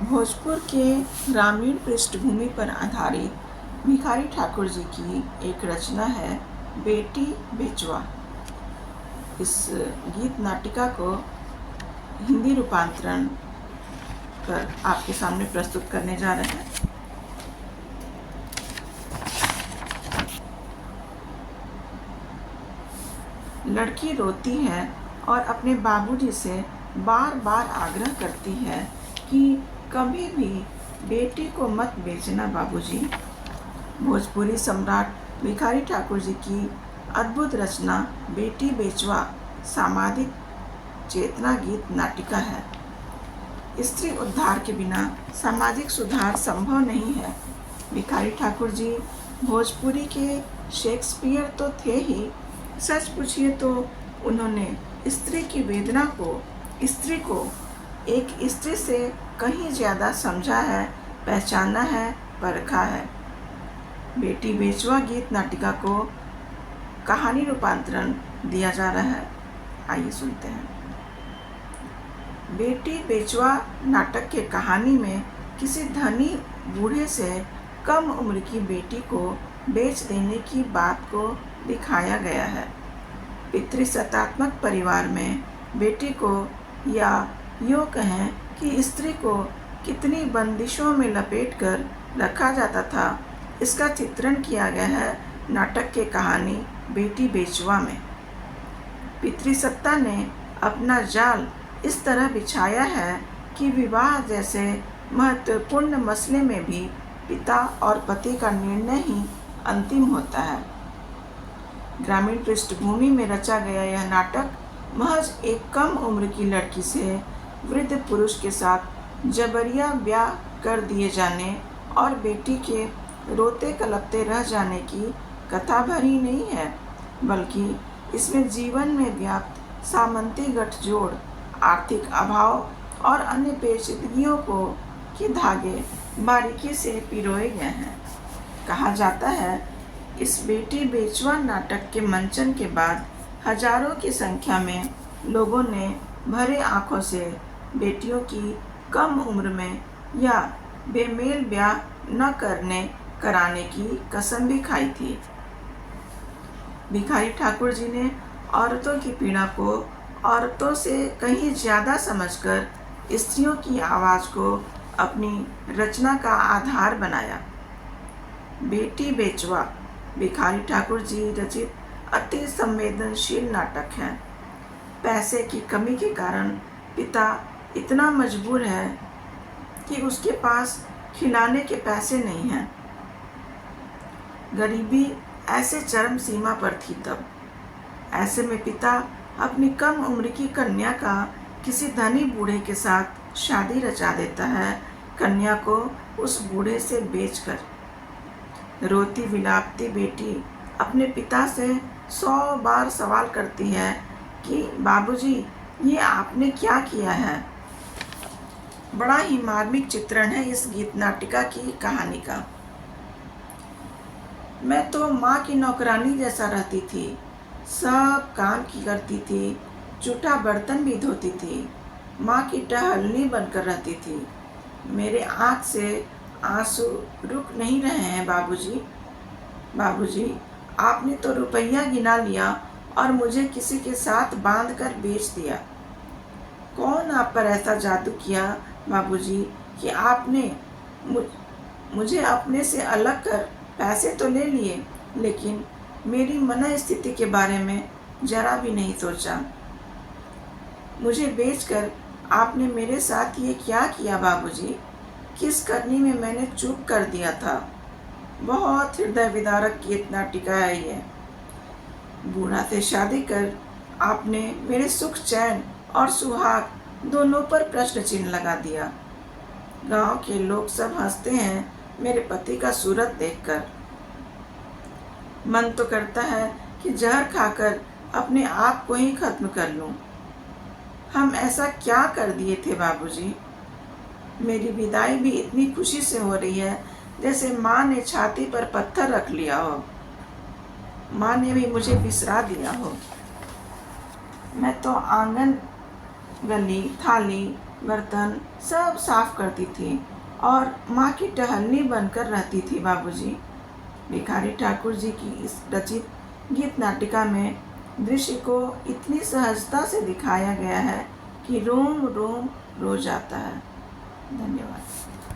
भोजपुर के ग्रामीण पृष्ठभूमि पर आधारित भिखारी ठाकुर जी की एक रचना है बेटी बेचवा। इस गीत नाटिका को हिंदी रूपांतरण कर आपके सामने प्रस्तुत करने जा रहे हैं। लड़की रोती है और अपने बाबूजी से बार बार आग्रह करती है कि कभी भी बेटी को मत बेचना बाबूजी। भोजपुरी सम्राट भिखारी ठाकुर जी की अद्भुत रचना बेटी बेचवा सामाजिक चेतना गीत नाटिका है। स्त्री उद्धार के बिना सामाजिक सुधार संभव नहीं है। भिखारी ठाकुर जी भोजपुरी के शेक्सपियर तो थे ही, सच पूछिए तो उन्होंने स्त्री की वेदना को, स्त्री को एक स्त्री से कहीं ज़्यादा समझा है, पहचाना है, परखा है। बेटी बेचवा गीत नाटिका को कहानी रूपांतरण दिया जा रहा है। आइए सुनते हैं। बेटी बेचवा नाटक के कहानी में किसी धनी बूढ़े से कम उम्र की बेटी को बेच देने की बात को दिखाया गया है। पितृसत्तात्मक परिवार में बेटी को, या यूँ कहें कि स्त्री को, कितनी बंदिशों में लपेटकर रखा जाता था, इसका चित्रण किया गया है नाटक के कहानी बेटी बेचवा में। पितृसत्ता ने अपना जाल इस तरह बिछाया है कि विवाह जैसे महत्वपूर्ण मसले में भी पिता और पति का निर्णय ही अंतिम होता है। ग्रामीण पृष्ठभूमि में रचा गया यह नाटक महज एक कम उम्र की लड़की से वृद्ध पुरुष के साथ जबरिया ब्याह कर दिए जाने और बेटी के रोते कलपते रह जाने की कथा भर ही नहीं है, बल्कि इसमें जीवन में व्याप्त सामंती गठजोड़, आर्थिक अभाव और अन्य पेचीदगियों को के धागे बारीकी से पिरोए गए हैं। कहा जाता है इस बेटी बेचवा नाटक के मंचन के बाद हजारों की संख्या में लोगों ने भरे आंखों से बेटियों की कम उम्र में या बेमेल ब्याह न कराने की कसम भी खाई थी। भिखारी ठाकुर जी ने औरतों की पीड़ा को औरतों से कहीं ज़्यादा समझकर स्त्रियों की आवाज़ को अपनी रचना का आधार बनाया। बेटी बेचवा भिखारी ठाकुर जी रचित अति संवेदनशील नाटक है। पैसे की कमी के कारण पिता इतना मजबूर है कि उसके पास खिलाने के पैसे नहीं हैं। गरीबी ऐसे चरम सीमा पर थी तब। ऐसे में पिता अपनी कम उम्र की कन्या का किसी धनी बूढ़े के साथ शादी रचा देता है, कन्या को उस बूढ़े से बेचकर। रोती विलापती बेटी अपने पिता से 100 बार सवाल करती है कि बाबूजी, ये आपने क्या किया है। बड़ा ही मार्मिक चित्रण है इस गीत नाटिका की कहानी का। मैं तो माँ की नौकरानी जैसा रहती थी, सब काम की करती थी, जूठा बर्तन भी धोती थी, माँ की टहलनी बनकर रहती थी। मेरे आँख से आंसू रुक नहीं रहे हैं बाबूजी। बाबूजी, आपने तो रुपया गिना लिया और मुझे किसी के साथ बांध कर बेच दिया। कौन आप पर ऐसा जादू किया बाबूजी कि आपने मुझे अपने से अलग कर पैसे तो ले लिए, लेकिन मेरी मन स्थिति के बारे में जरा भी नहीं सोचा। मुझे बेचकर आपने मेरे साथ ये क्या किया बाबूजी? किस करनी में मैंने चूक कर दिया था? बहुत हृदय विदारक गीत नाटिका है ये। बूढ़ा से शादी कर आपने मेरे सुख चैन और सुहाग दोनों पर प्रश्न चिन्ह लगा दिया। गांव के लोग सब हंसते हैं मेरे पति का सूरत देखकर। मन तो करता है कि जहर खाकर अपने आप को ही खत्म कर लूं। हम ऐसा क्या कर दिए थे बाबूजी? मेरी विदाई भी इतनी खुशी से हो रही है जैसे माँ ने छाती पर पत्थर रख लिया हो। माँ ने भी मुझे बिसरा दिया हो। मैं तो आंगन, गली, थाली, बर्तन सब साफ करती थी और माँ की टहलनी बनकर रहती थी बाबूजी। भिखारी ठाकुर जी की इस रचित गीत नाटिका में दृश्य को इतनी सहजता से दिखाया गया है कि रोम रोम रो जाता है। धन्यवाद।